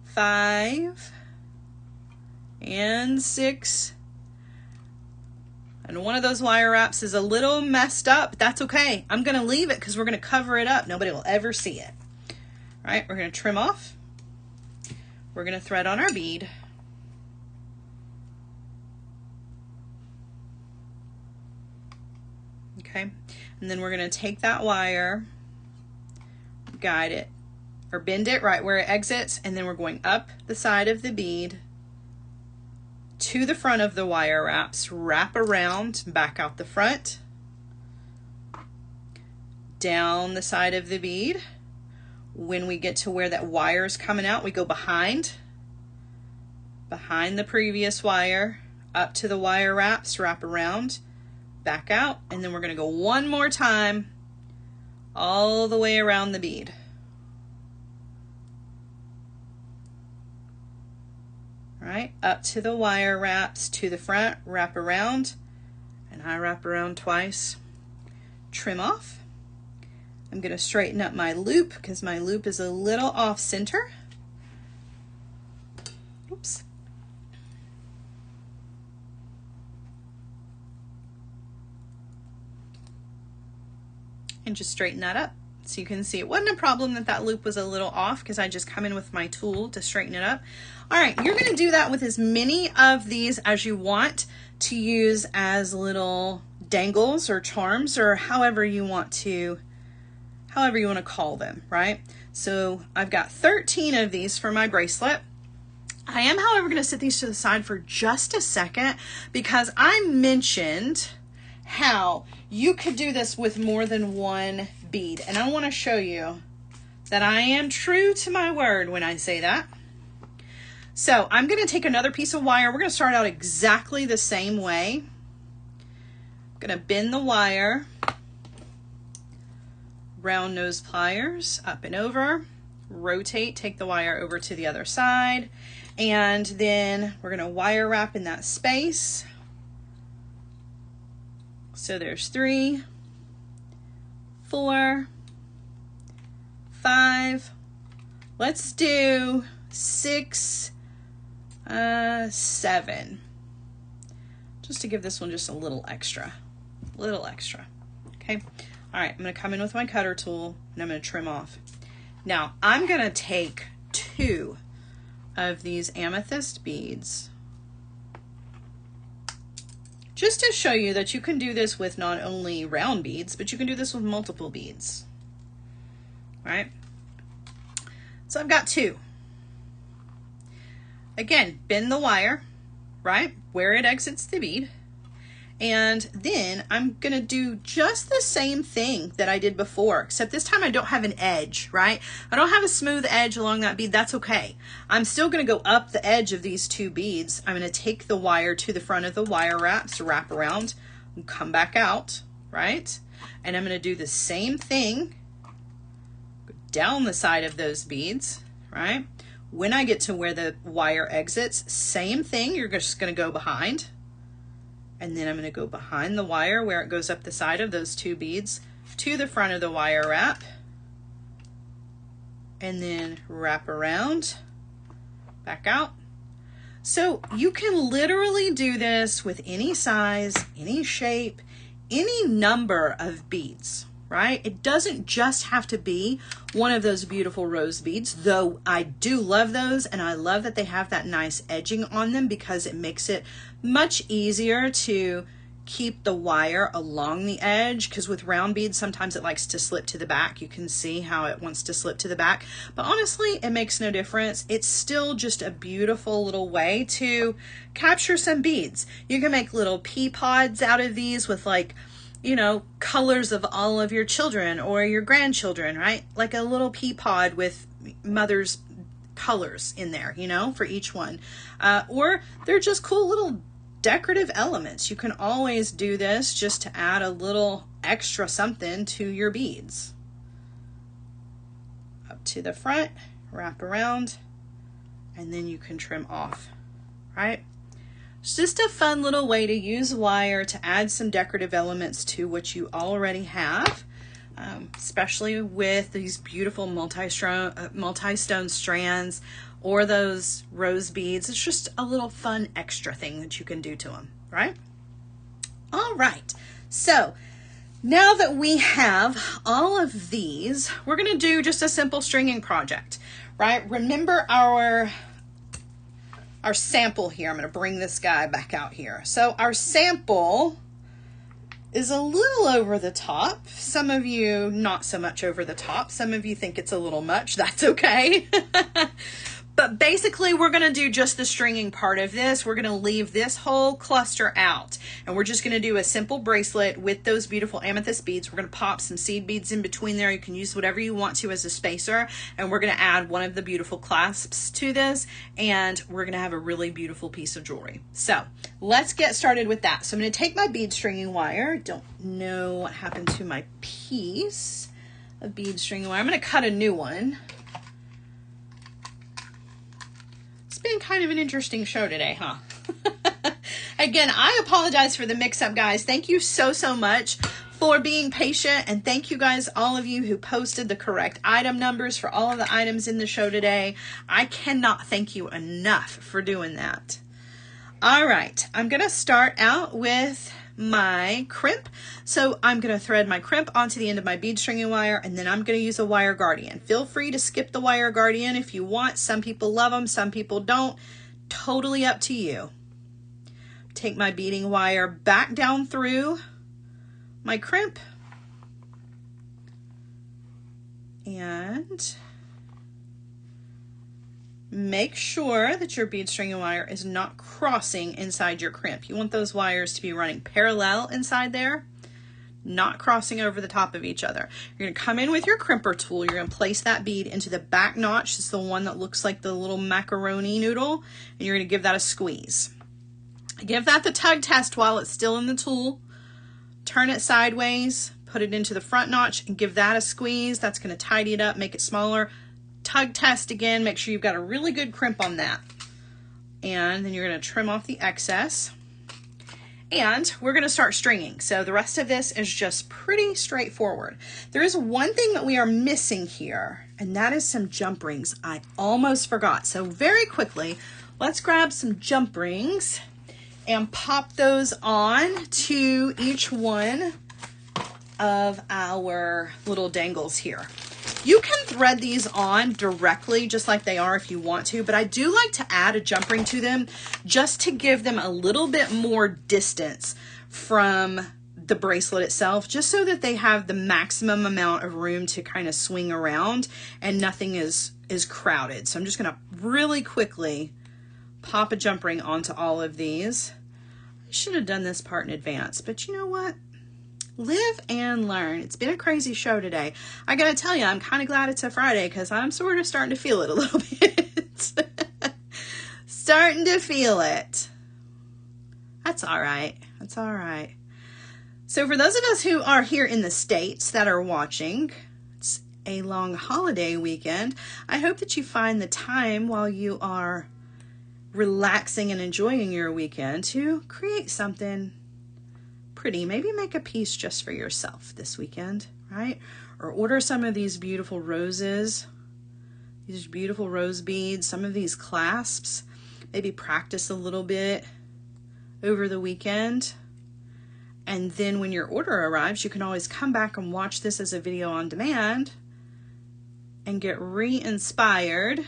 5, and 6. And one of those wire wraps is a little messed up. That's okay. I'm gonna leave it because we're gonna cover it up. Nobody will ever see it. All right, we're gonna trim off. We're gonna thread on our bead. Okay, and then we're going to take that wire, guide it, or bend it right where it exits, and then we're going up the side of the bead to the front of the wire wraps, wrap around, back out the front, down the side of the bead. When we get to where that wire is coming out, we go behind the previous wire, up to the wire wraps, wrap around, back out, and then we're going to go one more time all the way around the bead. All right, up to the wire wraps, to the front, wrap around, and I wrap around twice, trim off. I'm going to straighten up my loop because my loop is a little off center. Oops. And just straighten that up so you can see it wasn't a problem that that loop was a little off, because I just come in with my tool to straighten it up. All right, you're going to do that with as many of these as you want to use as little dangles or charms, or however you want to call them, right? So I've got 13 of these for my bracelet. I am, however, going to set these to the side for just a second, because I mentioned how you could do this with more than one bead, and I want to show you that I am true to my word when I say that. So I'm going to take another piece of wire. We're going to start out exactly the same way. I'm going to bend the wire, round nose pliers, up and over, rotate, take the wire over to the other side, and then we're going to wire wrap in that space. So there's 3, 4, 5, let's do 6, 7, just to give this one just a little extra, okay? All right, I'm gonna come in with my cutter tool and I'm gonna trim off. Now I'm gonna take 2 of these amethyst beads, just to show you that you can do this with not only round beads, but you can do this with multiple beads. All right, so I've got 2. Again, bend the wire, right, where it exits the bead. And then I'm gonna do just the same thing that I did before, except this time I don't have an edge, right? I don't have a smooth edge along that bead. That's okay. I'm still gonna go up the edge of these 2 beads. I'm gonna take the wire to the front of the wire wraps, wrap around, and come back out, right? And I'm gonna do the same thing, go down the side of those beads, right? When I get to where the wire exits, same thing, you're just gonna go behind. And then I'm going to go behind the wire where it goes up the side of those 2 beads to the front of the wire wrap. And then wrap around, back out. So you can literally do this with any size, any shape, any number of beads, right? It doesn't just have to be one of those beautiful rose beads, though I do love those, and I love that they have that nice edging on them because it makes it much easier to keep the wire along the edge, because with round beads sometimes it likes to slip to the back. You can see how it wants to slip to the back, but honestly it makes no difference. It's still just a beautiful little way to capture some beads. You can make little pea pods out of these with, like, you know, colors of all of your children or your grandchildren, right? Like a little pea pod with mother's colors in there, you know, for each one. Or they're just cool little decorative elements. You can always do this just to add a little extra something to your beads. Up to the front, wrap around, and then you can trim off, right? It's just a fun little way to use wire to add some decorative elements to what you already have, especially with these beautiful multi-stone strands or those rose beads. It's just a little fun extra thing that you can do to them, right? All right, so now that we have all of these, we're gonna do just a simple stringing project, right? Remember our sample here. I'm gonna bring this guy back out here. So our sample is a little over the top. Some of you not so much over the top. Some of you think it's a little much. That's okay. But basically we're gonna do just the stringing part of this. We're gonna leave this whole cluster out, and we're just gonna do a simple bracelet with those beautiful amethyst beads. We're gonna pop some seed beads in between there. You can use whatever you want to as a spacer, and we're gonna add one of the beautiful clasps to this, and we're gonna have a really beautiful piece of jewelry. So let's get started with that. So I'm gonna take my bead stringing wire. Don't know what happened to my piece of bead stringing wire. I'm gonna cut a new one. It's been kind of an interesting show today, huh? Again, I apologize for the mix-up, guys. Thank you so much for being patient, and thank you guys, all of you who posted the correct item numbers for all of the items in the show today. I cannot thank you enough for doing that. All right, I'm gonna start out with my crimp. So I'm going to thread my crimp onto the end of my bead stringing wire, and then I'm going to use a wire guardian. Feel free to skip the wire guardian if you want. Some people love them, some people don't. Totally up to you. Take my beading wire back down through my crimp, and make sure that your bead stringing wire is not crossing inside your crimp. You want those wires to be running parallel inside there, not crossing over the top of each other. You're going to come in with your crimper tool. You're going to place that bead into the back notch. It's the one that looks like the little macaroni noodle, and you're going to give that a squeeze. Give that the tug test while it's still in the tool. Turn it sideways, put it into the front notch, and give that a squeeze. That's going to tidy it up, make it smaller. Tug test again, make sure you've got a really good crimp on that. And then you're going to trim off the excess. And we're going to start stringing. So the rest of this is just pretty straightforward. There is one thing that we are missing here, and that is some jump rings. I almost forgot. So very quickly, let's grab some jump rings and pop those on to each one of our little dangles here. You can thread these on directly just like they are if you want to, but I do like to add a jump ring to them just to give them a little bit more distance from the bracelet itself, just so that they have the maximum amount of room to kind of swing around and nothing is crowded. So I'm just going to really quickly pop a jump ring onto all of these. I should have done this part in advance, but you know what? Live and learn. It's been a crazy show today. I gotta tell you, I'm kind of glad it's a Friday because I'm sort of starting to feel it a little bit. Starting to feel it. That's all right. That's all right. So for those of us who are here in the States that are watching, it's a long holiday weekend. I hope that you find the time while you are relaxing and enjoying your weekend to create something pretty. Maybe make a piece just for yourself this weekend, right? Or order some of these beautiful roses, these beautiful rose beads, some of these clasps. Maybe practice a little bit over the weekend. And then when your order arrives, you can always come back and watch this as a video on demand and get re-inspired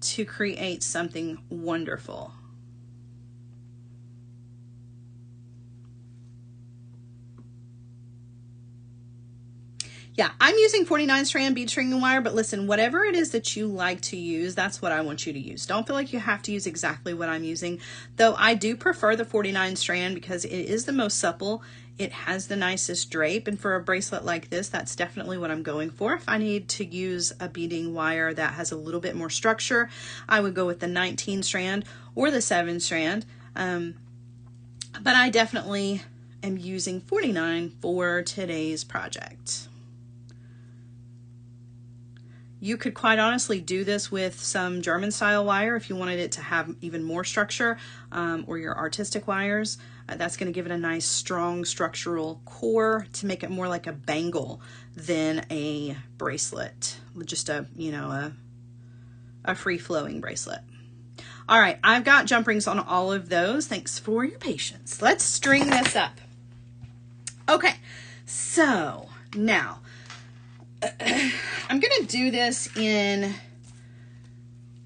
to create something wonderful. Yeah, I'm using 49 strand bead string and wire, but listen, whatever it is that you like to use, that's what I want you to use. Don't feel like you have to use exactly what I'm using, though I do prefer the 49 strand because it is the most supple. It has the nicest drape, and for a bracelet like this, that's definitely what I'm going for. If I need to use a beading wire that has a little bit more structure, I would go with the 19 strand or the 7 strand, but I definitely am using 49 for today's project. You could quite honestly do this with some German style wire if you wanted it to have even more structure, or your artistic wires. That's going to give it a nice strong structural core to make it more like a bangle than a bracelet, just a, you know, a free flowing bracelet. All right, I've got jump rings on all of those. Thanks for your patience. Let's string this up. Okay, so now I'm going to do this in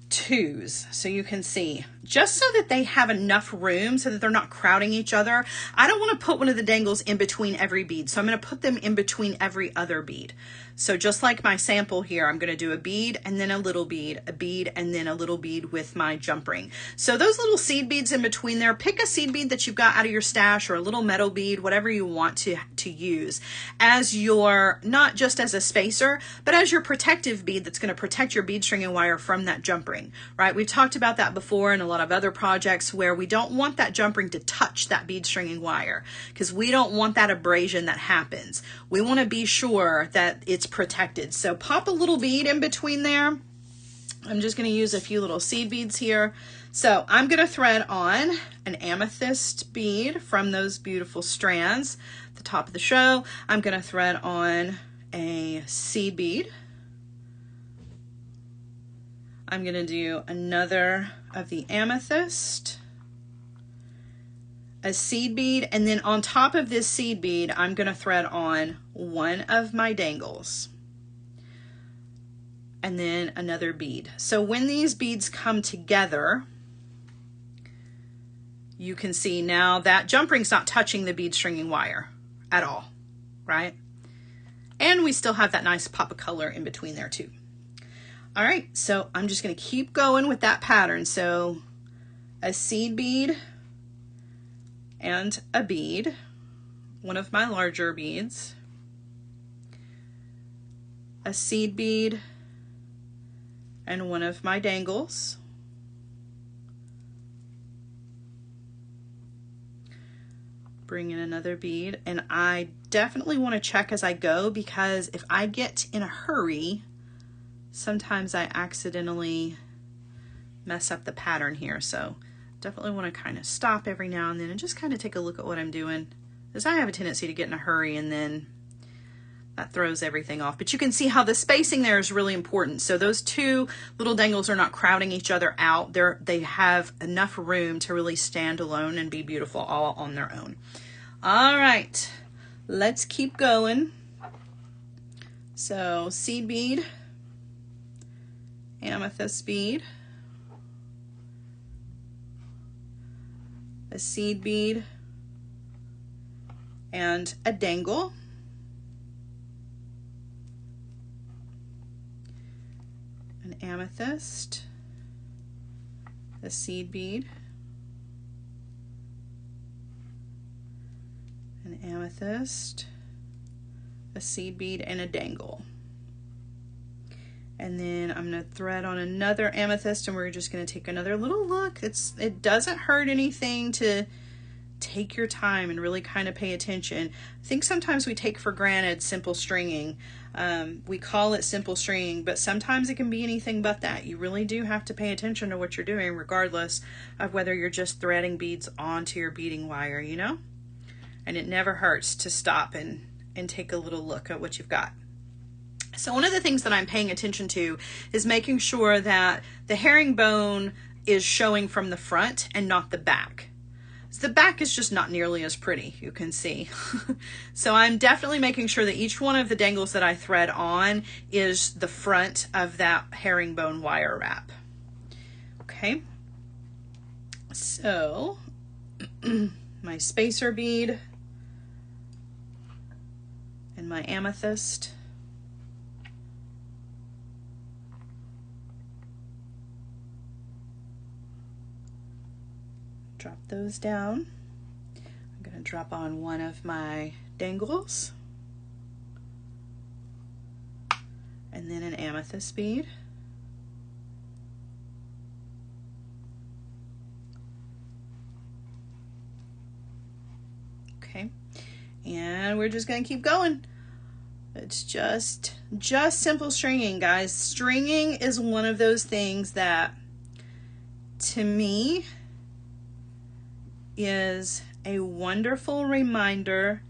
twos so you can see, just so that they have enough room so that they're not crowding each other. I don't want to put one of the dangles in between every bead, so I'm going to put them in between every other bead. So just like my sample here, I'm going to do a bead and then a little bead, a bead and then a little bead with my jump ring. So those little seed beads in between there, pick a seed bead that you've got out of your stash or a little metal bead, whatever you want to use as your, not just as a spacer, but as your protective bead that's going to protect your bead string and wire from that jump ring, right? We've talked about that before in a lot of other projects where we don't want that jump ring to touch that bead string and wire because we don't want that abrasion that happens. We want to be sure that it's protected. So pop a little bead in between there. I'm just going to use a few little seed beads here. So I'm going to thread on an amethyst bead from those beautiful strands at the top of the show. I'm going to thread on a seed bead. I'm going to do another of the amethyst, a seed bead, and then on top of this seed bead, I'm going to thread on one of my dangles and then another bead. So when these beads come together, you can see now that jump ring's not touching the bead stringing wire at all, right? And we still have that nice pop of color in between there too. All right, so I'm just going to keep going with that pattern. So a seed bead and a bead, one of my larger beads, a seed bead, and one of my dangles. Bring in another bead, and I definitely want to check as I go because if I get in a hurry, sometimes I accidentally mess up the pattern here. So definitely want to kind of stop every now and then and just kind of take a look at what I'm doing, because I have a tendency to get in a hurry and then that throws everything off. But you can see how the spacing there is really important. So those two little dangles are not crowding each other out. They have enough room to really stand alone and be beautiful all on their own. All right, let's keep going. So seed bead, amethyst bead, a seed bead, and a dangle. An amethyst, a seed bead, an amethyst, a seed bead, and a dangle. And then I'm going to thread on another amethyst, and we're just going to take another little look. It doesn't hurt anything to take your time and really kind of pay attention. I think sometimes we take for granted simple stringing. We call it simple stringing, but sometimes it can be anything but that. You really do have to pay attention to what you're doing, regardless of whether you're just threading beads onto your beading wire, you know? And it never hurts to stop and take a little look at what you've got. So one of the things that I'm paying attention to is making sure that the herringbone is showing from the front and not the back. So the back is just not nearly as pretty, you can see. So I'm definitely making sure that each one of the dangles that I thread on is the front of that herringbone wire wrap. Okay, so my spacer bead and my amethyst. Drop those down. I'm going to drop on one of my dangles and then an amethyst bead. Okay, and we're just going to keep going. It's just simple stringing, guys. Stringing is one of those things that, to me, is a wonderful reminder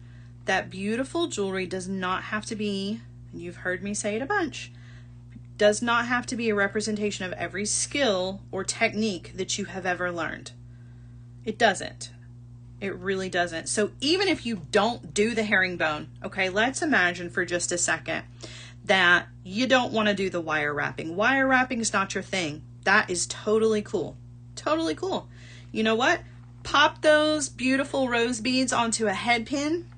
that beautiful jewelry does not have to be, and you've heard me say it a bunch, does not have to be a representation of every skill or technique that you have ever learned. It doesn't. It really doesn't. So even if you don't do the herringbone, okay, let's imagine for just a second that you don't want to do the wire wrapping. Wire wrapping is not your thing. That is totally cool. Totally cool. You know what? Pop those beautiful rose beads onto a head pin.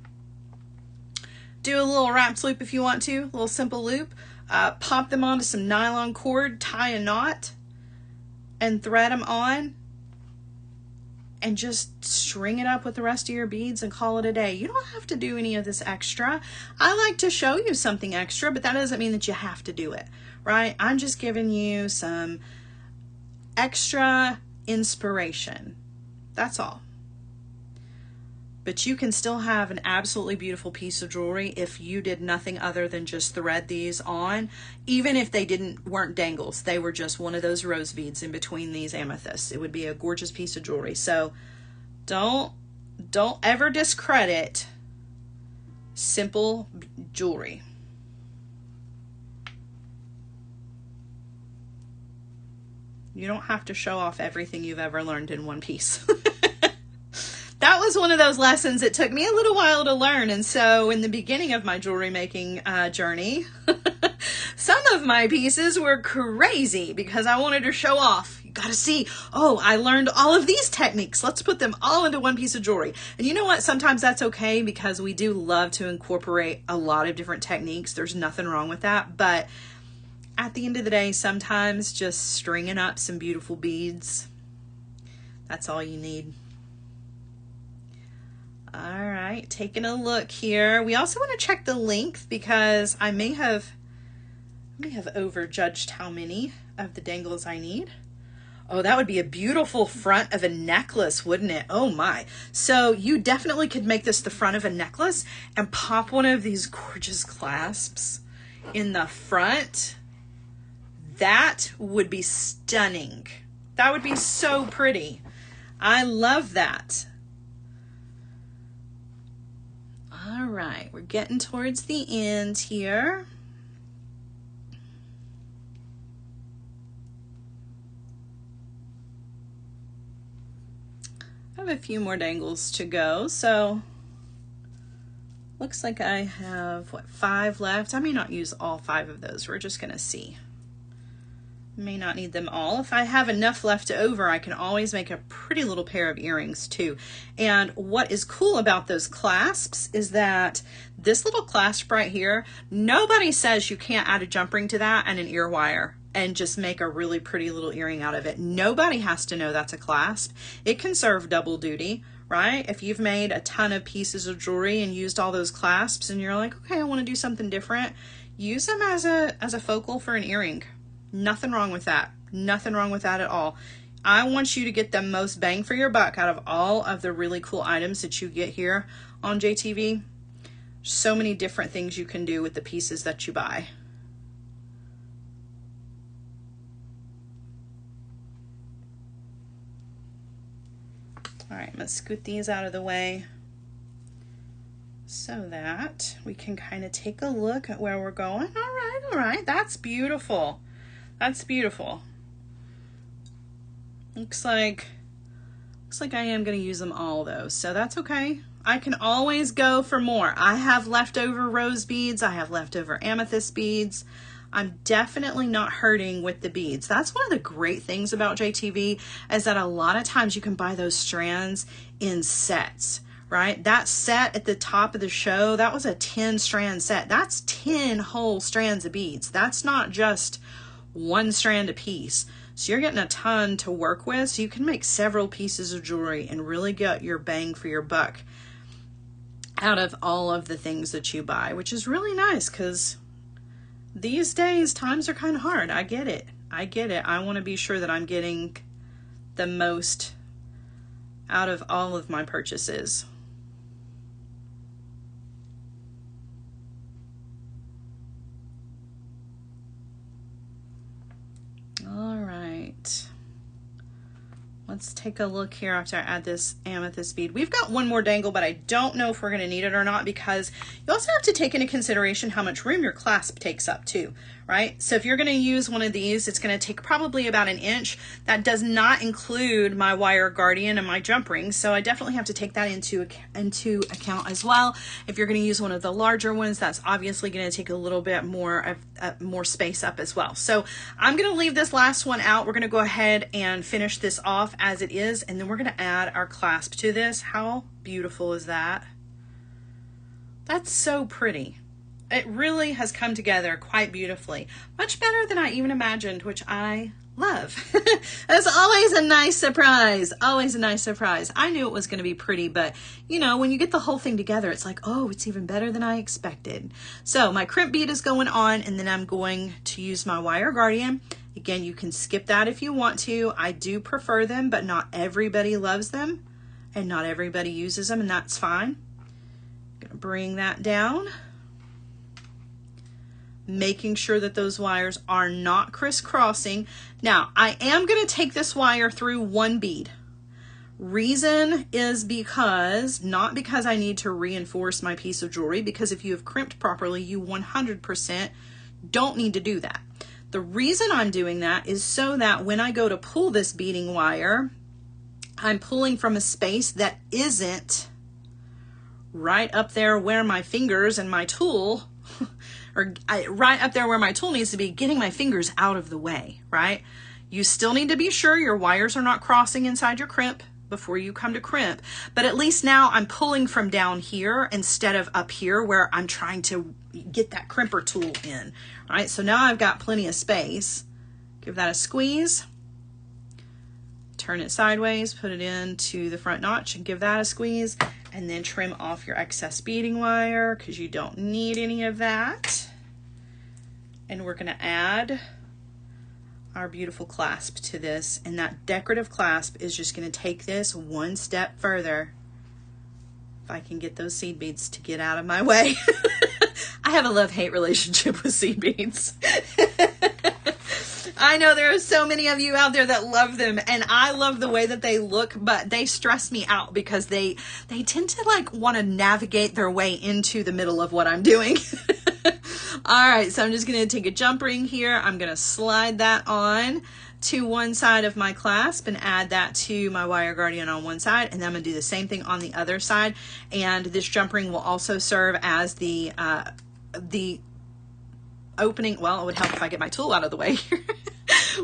Do a little wraps loop if you want to, a little simple loop. Pop them onto some nylon cord, tie a knot, and thread them on, and just string it up with the rest of your beads and call it a day. You don't have to do any of this extra. I like to show you something extra, but that doesn't mean that you have to do it, right? I'm just giving you some extra inspiration. That's all. But you can still have an absolutely beautiful piece of jewelry if you did nothing other than just thread these on, even if they weren't dangles. They were just one of those rose beads in between these amethysts. It would be a gorgeous piece of jewelry. So don't ever discredit simple jewelry. You don't have to show off everything you've ever learned in one piece. That was one of those lessons that took me a little while to learn. And so in the beginning of my jewelry making journey, some of my pieces were crazy because I wanted to show off. You got to see, oh, I learned all of these techniques. Let's put them all into one piece of jewelry. And you know what? Sometimes that's okay because we do love to incorporate a lot of different techniques. There's nothing wrong with that. But at the end of the day, sometimes just stringing up some beautiful beads, that's all you need. All right, taking a look here. We also want to check the length because I may have overjudged how many of the dangles I need. Oh, that would be a beautiful front of a necklace, wouldn't it? Oh my. So you definitely could make this the front of a necklace and pop one of these gorgeous clasps in the front. That would be stunning. That would be so pretty. I love that. All right, we're getting towards the end here. I have a few more dangles to go, so Looks like I have, what, 5 left. I may not use all 5 of those. We're just gonna see. May not need them all. If I have enough left over, I can always make a pretty little pair of earrings too. And what is cool about those clasps is that this little clasp right here, nobody says you can't add a jump ring to that and an ear wire and just make a really pretty little earring out of it. Nobody has to know that's a clasp. It can serve double duty, right? If you've made a ton of pieces of jewelry and used all those clasps and you're like, okay, I want to do something different, use them as a focal for an earring. Nothing wrong with that. Nothing wrong with that at all. I want you to get the most bang for your buck out of all of the really cool items that you get here on JTV. So many different things you can do with the pieces that you buy. All right, let's scoot these out of the way so that we can kind of take a look at where we're going. All right, that's beautiful. That's beautiful. Looks like I am going to use them all though, so that's okay. I can always go for more. I have leftover rose beads. I have leftover amethyst beads. I'm definitely not hurting with the beads. That's one of the great things about JTV is that a lot of times you can buy those strands in sets, right? That set at the top of the show, that was a 10 strand set. That's 10 whole strands of beads. That's not just one strand a piece. So you're getting a ton to work with. So you can make several pieces of jewelry and really get your bang for your buck out of all of the things that you buy, which is really nice because these days times are kind of hard. I get it. I get it. I want to be sure that I'm getting the most out of all of my purchases. All right, let's take a look here after I add this amethyst bead. We've got one more dangle, but I don't know if we're going to need it or not because you also have to take into consideration how much room your clasp takes up too, right? So if you're going to use one of these, it's going to take probably about 1 inch. That does not include my wire guardian and my jump ring, so I definitely have to take that into account as well. If you're going to use one of the larger ones, that's obviously going to take a little bit more space up as well. So I'm going to leave this last one out. We're going to go ahead and finish this off as it is, and then we're going to add our clasp to this. How beautiful is that? That's so pretty. It really has come together quite beautifully. Much better than I even imagined, which I love. That's always a nice surprise. Always a nice surprise. I knew it was going to be pretty, but you know, when you get the whole thing together, it's like, oh, it's even better than I expected. So my crimp bead is going on, and then I'm going to use my wire guardian. Again, you can skip that if you want to. I do prefer them, but not everybody loves them and not everybody uses them, and that's fine. I'm going to bring that down, making sure that those wires are not crisscrossing. Now, I am going to take this wire through one bead. Reason is because, not because I need to reinforce my piece of jewelry, because if you have crimped properly, you 100% don't need to do that. The reason I'm doing that is so that when I go to pull this beading wire, I'm pulling from a space that isn't right up there where my fingers and my tool right up there where my tool needs to be, getting my fingers out of the way, right? You still need to be sure your wires are not crossing inside your crimp before you come to crimp, but at least now I'm pulling from down here instead of up here where I'm trying to get that crimper tool in, right? So now I've got plenty of space. Give that a squeeze, turn it sideways, put it into the front notch and give that a squeeze, and then trim off your excess beading wire because you don't need any of that. And we're going to add our beautiful clasp to this, and that decorative clasp is just going to take this one step further. If I can get those seed beads to get out of my way. I have a love-hate relationship with seed beads. I know there are so many of you out there that love them, and I love the way that they look, but they stress me out because they tend to like want to navigate their way into the middle of what I'm doing. All right, so I'm just going to take a jump ring here. I'm going to slide that on to one side of my clasp and add that to my wire guardian on one side, and then I'm going to do the same thing on the other side. And this jump ring will also serve as the opening. Well, it would help if I get my tool out of the way here.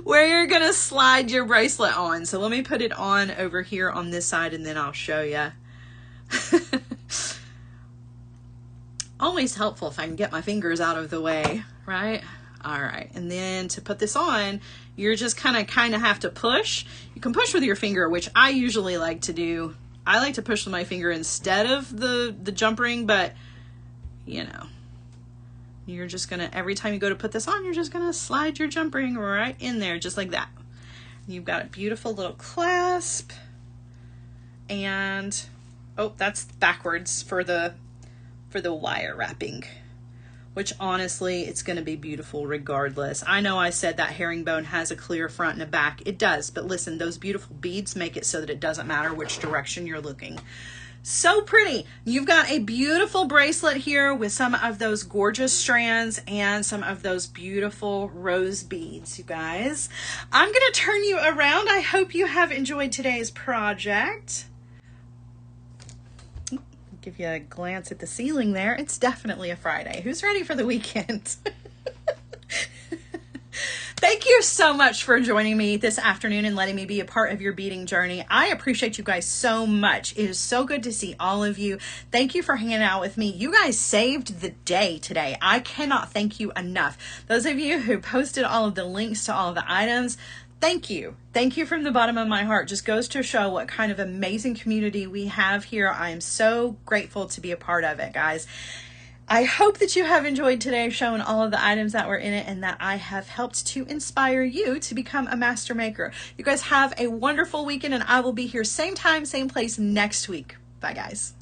Where you're going to slide your bracelet on. So let me put it on over here on this side, and then I'll show you. Always helpful if I can get my fingers out of the way, right? All right, and then to put this on, you're just kind of have to push. You can push with your finger, which I usually like to do. I like to push with my finger instead of the jump ring, but you know, you're just gonna, every time you go to put this on, you're just gonna slide your jump ring right in there, just like that. You've got a beautiful little clasp, and oh, that's backwards for the wire wrapping, which honestly, it's going to be beautiful regardless. I know I said that herringbone has a clear front and a back. It does, but listen, those beautiful beads make it so that it doesn't matter which direction you're looking. So pretty. You've got a beautiful bracelet here with some of those gorgeous strands and some of those beautiful rose beads, you guys. I'm going to turn you around. I hope you have enjoyed today's project. Give you a glance at the ceiling there. It's definitely a Friday. Who's ready for the weekend? Thank you so much for joining me this afternoon and letting me be a part of your beading journey. I appreciate you guys so much. It is so good to see all of you. Thank you for hanging out with me. You guys saved the day today. I cannot thank you enough. Those of you who posted all of the links to all of the items, thank you. Thank you from the bottom of my heart. Just goes to show what kind of amazing community we have here. I am so grateful to be a part of it, guys. I hope that you have enjoyed today showing all of the items that were in it and that I have helped to inspire you to become a master maker. You guys have a wonderful weekend, and I will be here same time, same place next week. Bye, guys.